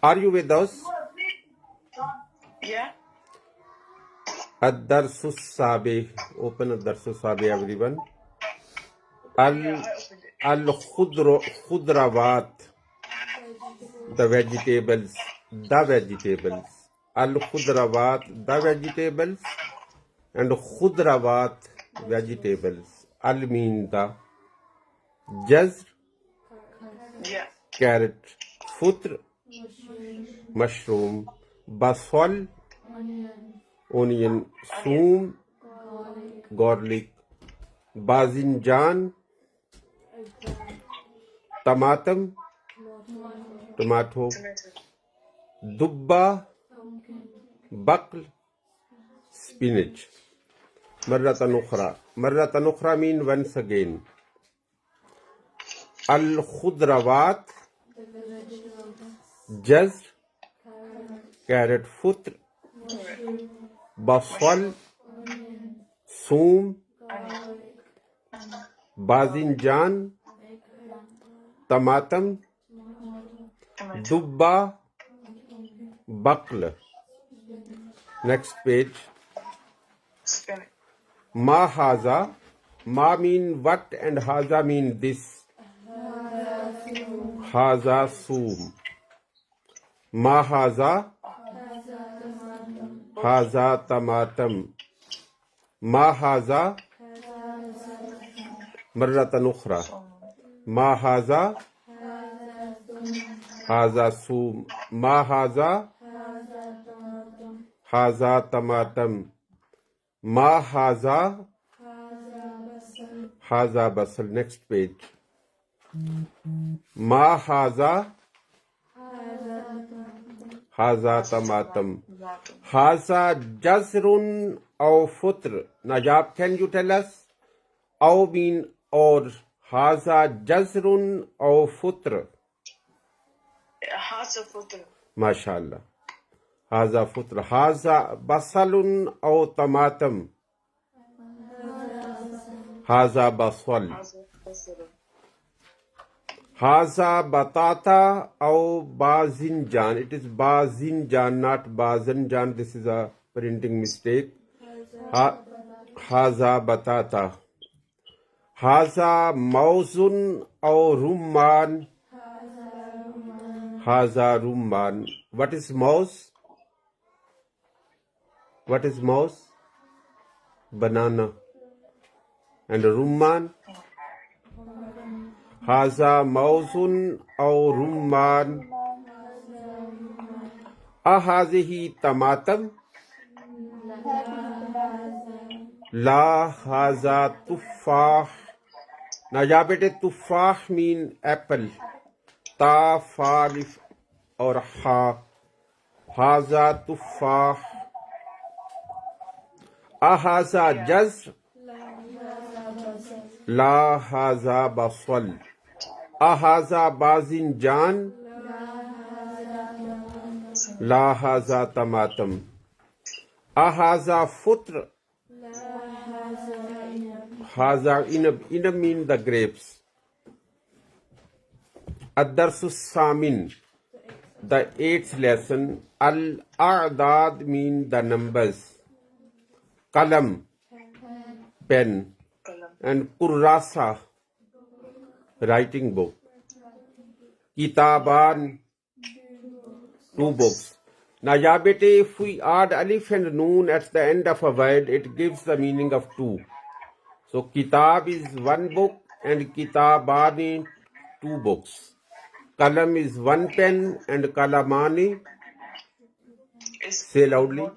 Are you with us? Yeah. Ad-Darsus Sabi. Open Ad-Darsus Sabi, everyone. Yeah, I opened it. Al-Khudrawat. The vegetables. The vegetables. Al-Khudrawat. The vegetables. And Khudrawat. Vegetables. Al mean the. Jazr. Yeah. Carrot. Futr. Mushroom. Basal. Onion. Soom. Garlic. Bazinjan. Tomato. Tomato. Dubba. Bakl. Spinach. Marratan ukhra. Marratan ukhra mean once again. Al-Khudrawat. Jazr. Carrot. Futr. Basal. Soom. Bazinjan. Tomato. Dubba. Bakl. Next page. Spinach. Ma haza. Ma mean what and haza mean this. Haza soom. Ma haza. Haza tamatam. Ma haza. Marratan ukhra. Ma haza. Haza soom. Ma haza. Haza tamatam. Ma haza. Haza basal. Next page. Ma haza. Haza tamatam. Haza jazrun aw futr. Najab, can you tell us? Aw mean or. Haza jazrun aw futr. Haza futr. MashaAllah. Haza futr. Haza basalun aw tamatam. Haza basal. Haza basal. Haza batata aw bazinjan. It is bazinjan, not bazanjan. This is a printing mistake. Haza batata. Haza mauzun aw rumman. Haza rumman. What is mouse? What is mouse? Banana. And rumman? Haza mauzun aw rumman. Ahazihi tamatam. La haza tuffah. Now, ya bete tuffah mean apple. Ta, fa, lif, or ha. Haza tuffah. Ahaza jazr. La haza basal. Ahaza bazinjan. La haza tamatam. Ahaza futr. Haza inab. Inab mean the grapes. Ad-Darsus Samin. The 8th lesson. Al-A'dad mean the numbers. Kalam. Pen. And Kurrasa. Writing book. Kitaban. 2 books. Now, ya bete, if we add alif and noon at the end of a word, it gives the meaning of 2. So, kitab is 1 book and kitabani 2 books. Kalam is 1 pen and kalamani, say loudly,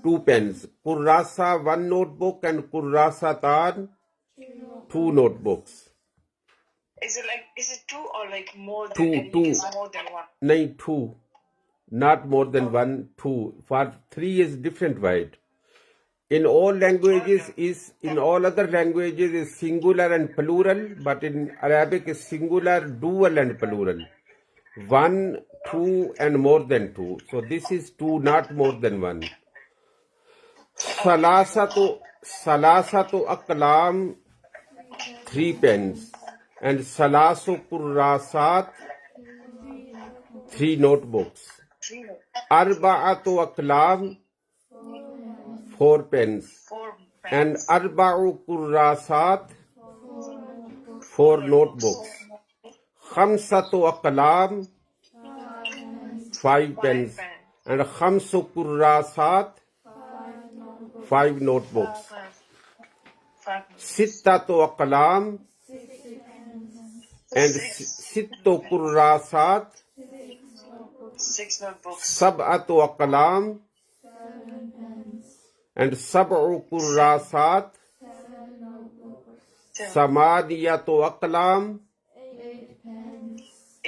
2 pens. Kurrasa 1 notebook and kurrasatan 2 notebooks. Is it 2 or like more than 2, any? 2. Is more than 1? No, 2. Not more than 1, 2. For 3 is different word. In all languages in all other languages is singular and plural, but in Arabic is singular, dual and plural. 1, 2 and more than 2. So this is 2, not more than 1. Salasatu aqlam, 3 pens. And salasu kurrasat, 3 notebooks. 3 notes. Arba'atu aqlam, 4 pens. 4 And pens. arba'u kurrasat, 4 notebooks. Khamsatu aqlam, 5 pens. pens. And khamsu kurrasat, 5 notebooks. 5 Sittatu aqlam, and sittu kurrasat, 6 notebooks. sab'atu aqlam, and sab'u kurrasat, samaniyatu aqlam,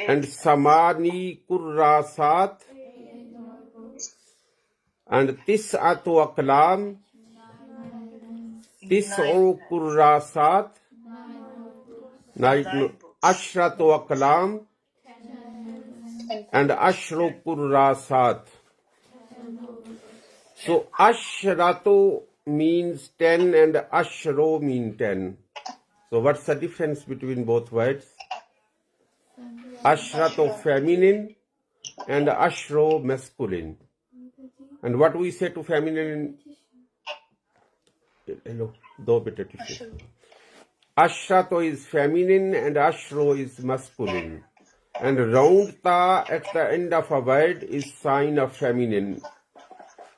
and samani kurrasat, and tis'atu aqlam, tis'u kurrasat, 9 ashratu aqlam, and ashru kurrasat. So ashratu means 10 and ashru mean 10. So what's the difference between both words? Ashratu feminine and ashru masculine. And what we say to feminine? Hello, do beta tissue. Ashratu is feminine and ashru is masculine. And round ta at the end of a word is sign of feminine.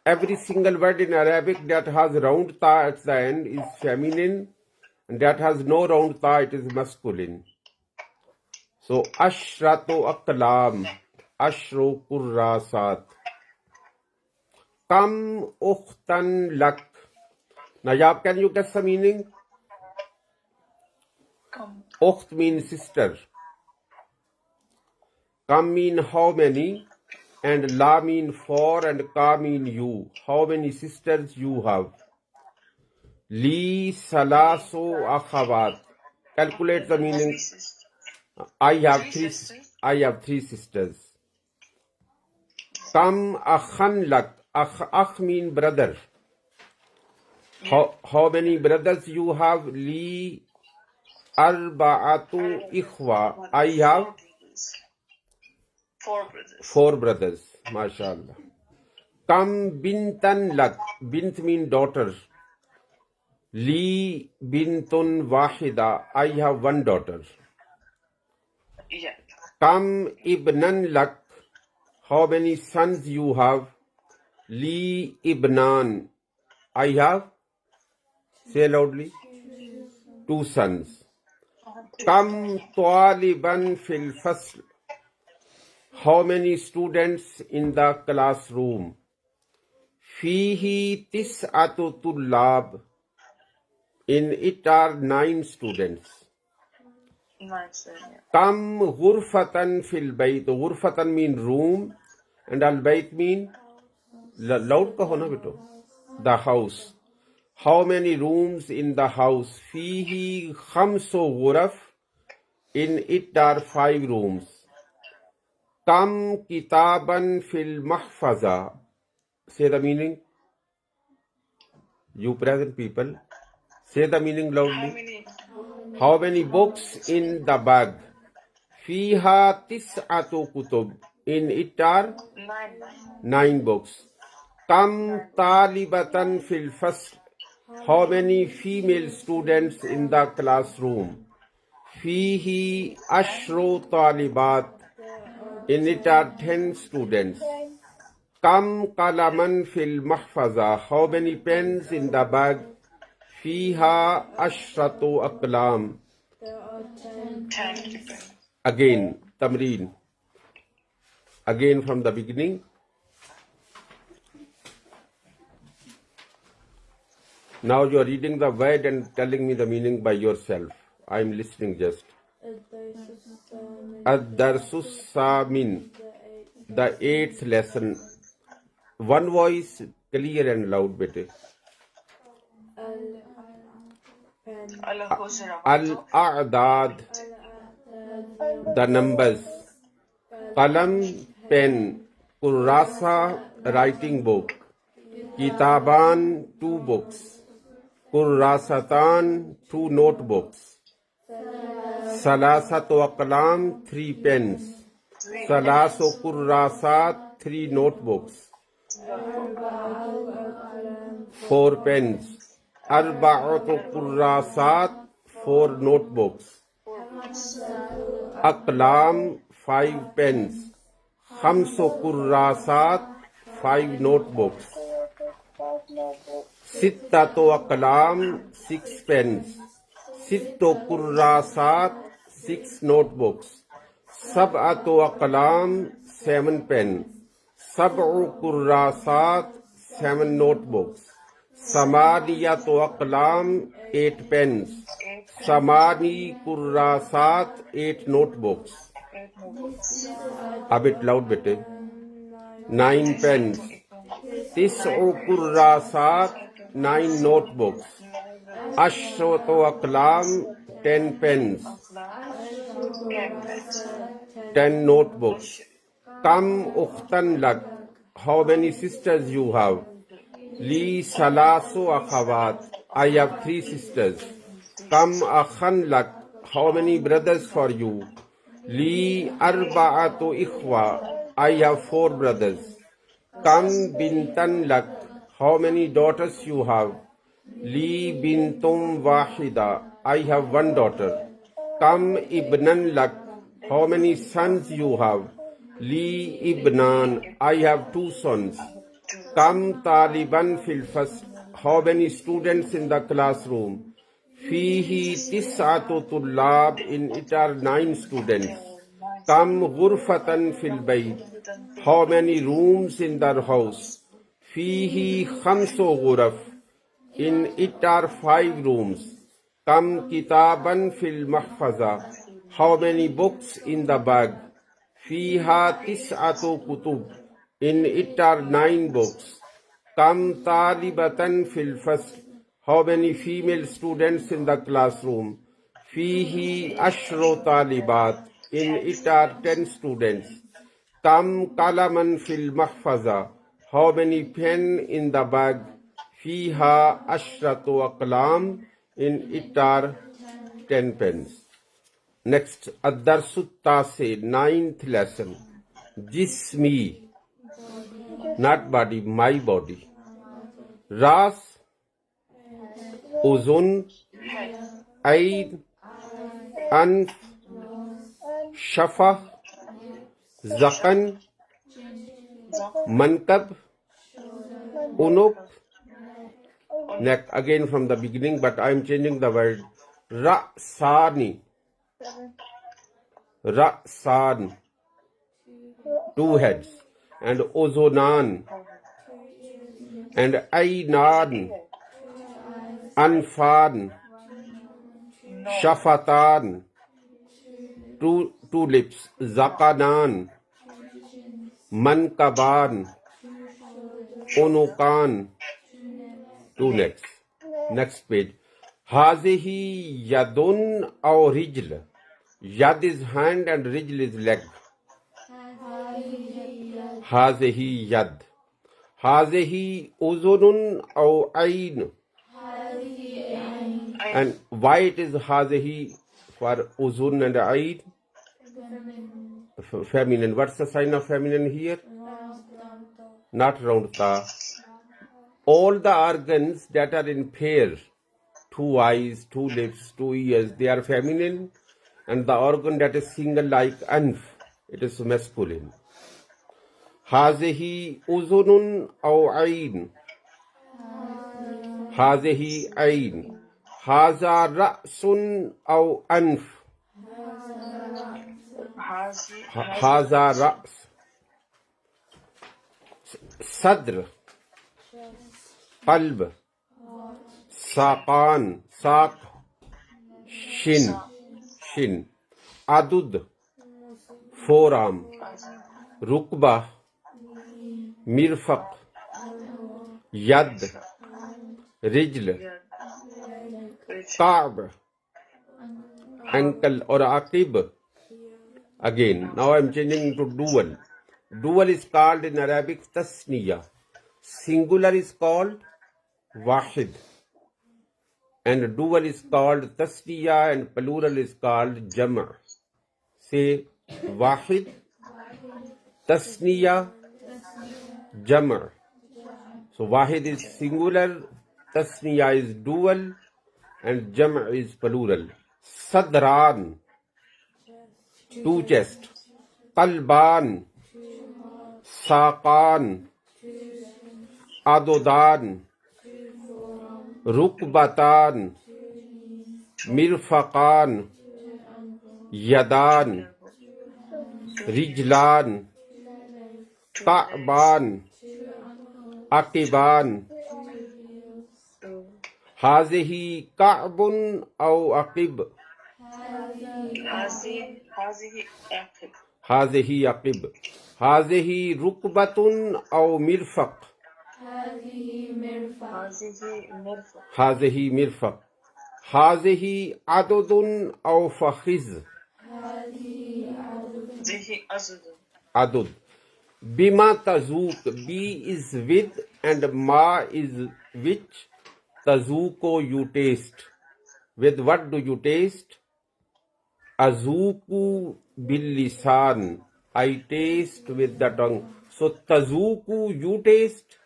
Every single word in Arabic that has round ta at the end is feminine, and that has no round ta, it is masculine. So ashratu aqlam, ashru kurrasat. Kam ukhtan lak. Now, Yab, can you guess the meaning? Come. Ukht means sister. Kam mean how many, and la mean 4, and ka mean you. How many sisters you have? Li salasu akhawat. Calculate the meaning. I have three sisters. Kam akhan lak. Akh mean brother. How many brothers you have? Li arba'atu ikhwa. I have 4 brothers. MashaAllah. Kam bintan lak. Bint mean daughter. Li bintun wahida. I have 1 daughter. Yeah. Kam ibnan lak. How many sons you have? Li ibnan. I have, say loudly, 2 sons. Kam taliban fil fasl. How many students in the classroom? Fihi tis'atu tullab. In it are 9 students. Nice. Yeah. Kam ghurfatan fil bayt. Ghurfatan mean room, and al bayt mean loud kaho na beto, the house. How many rooms in the house? Fihi khamsu ghuraf. In it are 5 rooms. Kam kitaban fil mahfaza. Say the meaning. You present people, say the meaning loudly. How many books in the bag? Fiha tis'atu kutub. In it are 9 books. Kam talibatan fil fasl. How many female students in the classroom? Fihi ashru talibat. In it are 10 students. Kam kalaman fil mahfaza. How many pens in the bag? Fiha ashratu aqlam. Again, tamreen. Again from the beginning. Now you are reading the word and telling me the meaning by yourself. I am listening just. Ad-darsus samin. The 8th lesson. One voice, clear and loud, bete. Al-a'dad. The numbers. Qalam, pen. Kurrasa, writing book. Kitaban, 2 books. Kurrasatan, 2 notebooks. Salasatu aqlam, 3 pens. Salaso kurrasat, 3 notebooks. 4 pens. Arba'atu kurrasat, 4 notebooks. Aqlam, 5 pens. Khamsu kurrasat, 5 notebooks. Sittatu aqlam, 6 pens. Sittu kurrasat, 6 notebooks. Sab'atu aqlam, 7 pens. Sab'u kurrasat, 7 notebooks. Samaniyatu aqlam, 8 pens. Samani kurrasat, 8 notebooks. A bit loud, bete. 9 pens. Tis'u kurrasat, 9 notebooks. Ashratu aqlam, 10 pens. 10 notebooks. Kam ukhtan lak, how many sisters you have? Li salasu akhawat, I have 3 sisters. Kam akhan lak, how many brothers for you? Li arba'atu ikhwa, I have 4 brothers. Kam bintan lak, how many daughters you have? Li bintum wahida, I have 1 daughter. Kam ibnan lak, how many sons you have? Li ibnan, I have 2 sons. Kam taliban fil fasl, how many students in the classroom? Fihi tis'atu tullab, in it are 9 students. Kam ghurfatan fil bayt, how many rooms in their house? Fihi khamsu ghuraf, in it are 5 rooms. Kam kitaban fil mahfaza, how many books in the bag? Fiha tis'atu kutub, in it are 9 books. Kam talibatan fil fasl, how many female students in the classroom? Fihi ashru talibat, in it are 10 students. Kam kalaman fil mahfaza, how many pen in the bag? Fiha ashratu aqlam, in it are 10 pens. Next, Ad-Darsu Tase, 9th lesson. Jismi, not body, my body. Ras, Uzun, Ain, Anf, Shafa, Zakan, Mankab, Unuk. Next, again from the beginning, but I am changing the word. Ra'sani, Ra'san, 2 heads. And Uzunan, and Ainan, Anfan, Shafatan, 2 lips. Zakanan, Mankaban, Unukan, 2 necks. Next page. Hazihi yadun aw rijl. Yad is hand and rijl is leg. Hazihi yad. Hazihi uzunun aw ain. And why it is hazihi for uzun and ain? Feminine. What's the sign of feminine here? Not round ta. All the organs that are in pair, 2 eyes, 2 lips, 2 ears, they are feminine. And the organ that is single like anf, it is masculine. Hazihi uzunun aw ain. Hazihi ain. Haza ra'sun aw anf. Haza ra's. Sadr, qalb, saqan, saq, shin, adud, forearm, rukbah, mirfaq, yad, rijl, ka'b, ankle or aqib. Again, now I am changing to dual. Dual is called in Arabic tasniya. Singular is called wahid. And dual is called tasniya and plural is called jama'. Say wahid, tasniya, jam'. So wahid is singular, tasniya is dual, and jam' is plural. Sadran, two chest. Qalban, saqan, adodan, rukbatan, mirfaqan, yadan, rijlan, ta'ban, aqiban. Hazihi ka'bun aw aqib. هذه أقب. Hazihi aqib. Hazihi rukbatun aw mirfaq. هذه مرفق. Hazihi mirfaq. Hazihi adudun aw fakhiz. هذه أزد. Adud. Bima tazuk. B is with and ma is which. Tazuko you taste. With what do you taste? Azuku bil lisan. I taste with the tongue. So tazuku you taste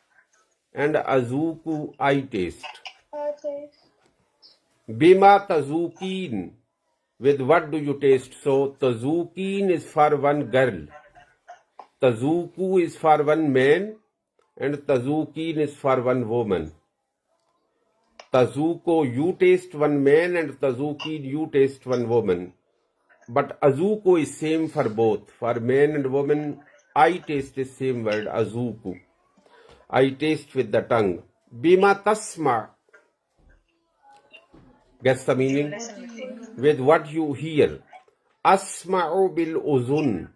and azuku I taste. Bima tazukin. With what do you taste? So tazukin is for one girl. Tazuku is for one man and tazukin is for one woman. Tazuko you taste one man and tazukin you taste one woman. But azuko is same for both. For man and woman, I taste is same word, azuku. I taste with the tongue. Bima tasma. Guess the meaning? With what you hear. Asma'u bil uzun.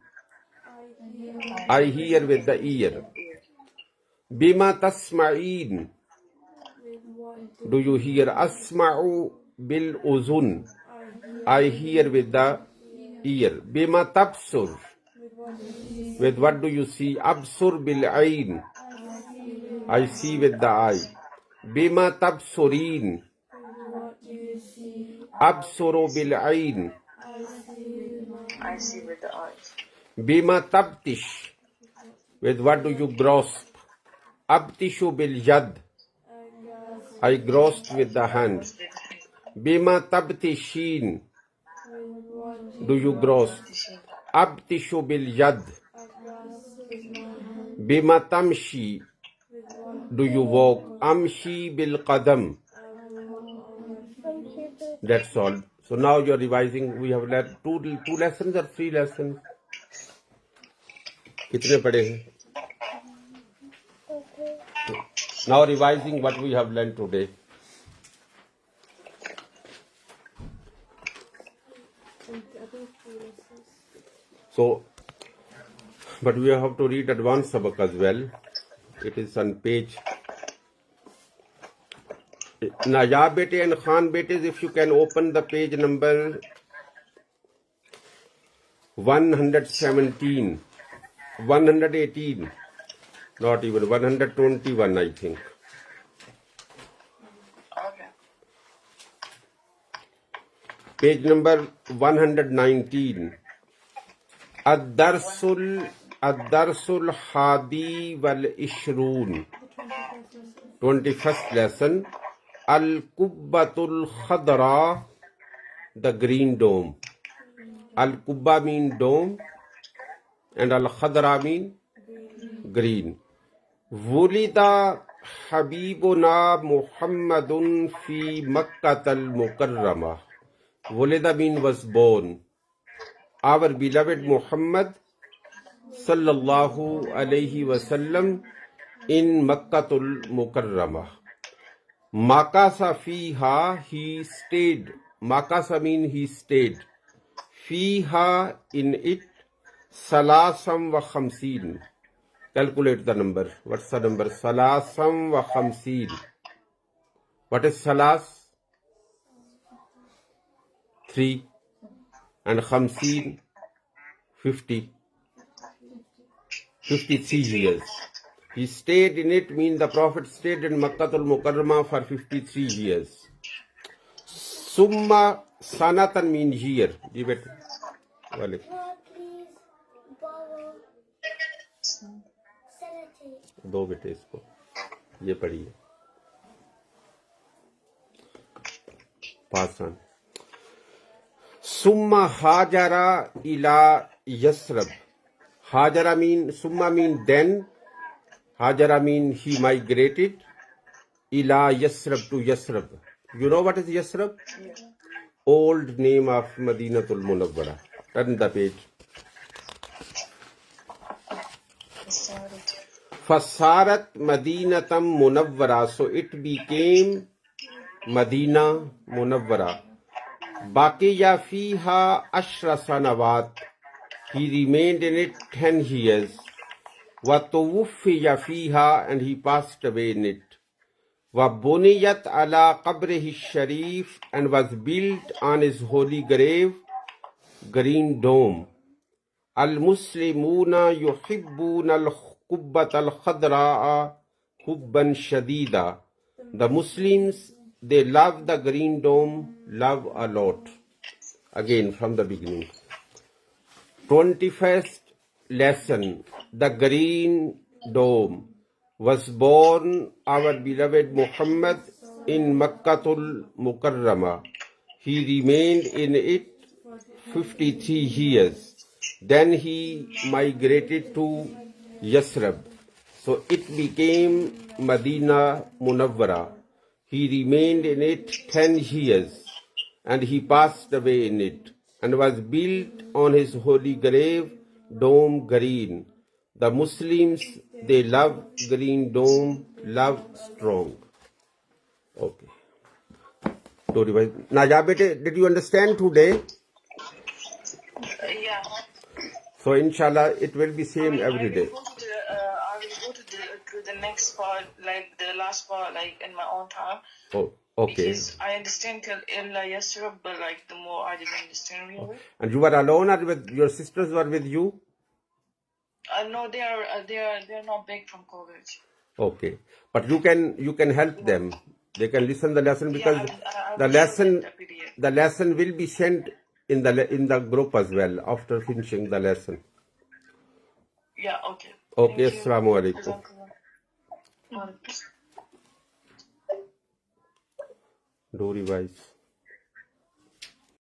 I hear with the ear. Bima tasma'in. Do you hear? Asma'u bil uzun. I hear with the ear. Bima tabsur. With what do you see? Absur bil ain. I see with the eye. Bima tabsurin. Absuru bil ain. I see with the eyes. Bima tabtish. With what do you grasp? Abtishu bil yad. I grasped with the hand. Bima tabtishin. Do you grasp? Abtishu bil yad. Bima tamshi. Do you walk? Amshi bil qadam. That's all. So now you're revising. We have learned two lessons or three lessons. कितने पढ़े हैं? Now revising what we have learned today. So, but we have to read advanced sabak as well. It is on page. Now, Ya Bete and Khan Betes, if you can open the page number 117, 118, not even 121, I think. Okay. Page number 119. Ad-Darsul Hadi wal Ishrun. 21st lesson. Al-Kubbatul Khadra, the green dome. Al-Kubba mean dome and Al-Khadra mean green. Wulida Habibuna Muhammadun fi Makkah al-Mukarramah. Wulida mean was born. Our beloved Muhammad sallallahu alayhi wasallam in Makkah al-Mukarramah. Makasa fiha, he stayed. Makasa mean he stayed. Fiha, in it. Salasam wa khamseen. Calculate the number. What's the number? Salasam wa khamseen. What is salas? 3. And khamseen, 50. 53 years. He stayed in it, mean the Prophet stayed in Makkah al-Mukarramah for 53 years. Summa sanatan mean year. Give it. दो बेटे इसको, ये पढ़िए। Pass on. Summa Hajara ila Yasrab. Hajara mean, Summa mean then. Hajara mean he migrated. Ila Yasrab to Yasrab. You know what is Yasrab? Old name of Madinatul Munawwara. Turn the page. Fasarat Madinatam Munawwara. So it became Madina Munawwara. Baqiya fiha ashra sanawat. He remained in it 10 years. Wa tuwuffiya fiha, and he passed away in it. Wa buniyat ala qabrihi sharif, and was built on his holy grave, green dome. Al-Muslimuna yuhibbuna al-qubbat al-khadra'a hubban shadida. The Muslims, they love the green dome, love a lot. Again, from the beginning. 21st lesson. The green dome. Was born our beloved Muhammad in Makkatul Mukarramah. He remained in it 53 years. Then he migrated to Yasrib. So it became Madina Munawwara. He remained in it 10 years, and he passed away in it, and was built on his holy grave, dome green. The Muslims, they love green dome, love strong. Okay. So, Naja bete, did you understand today? Yeah. So, inshallah, it will be same every day. I will go to the next part, like the last part, like in my own time. Oh, okay. Because I understand till Illa Yasrab, but like the more I didn't understand really. And you were alone, or with your sisters were with you? No, they are not back from college. Okay, but you can help them. They can listen the lesson, because I the will lesson send the PDF. the lesson will be sent in the group as well after finishing the lesson. Yeah, okay. Okay, Thank you. assalamu alaikum. Jazakallah. Do revise.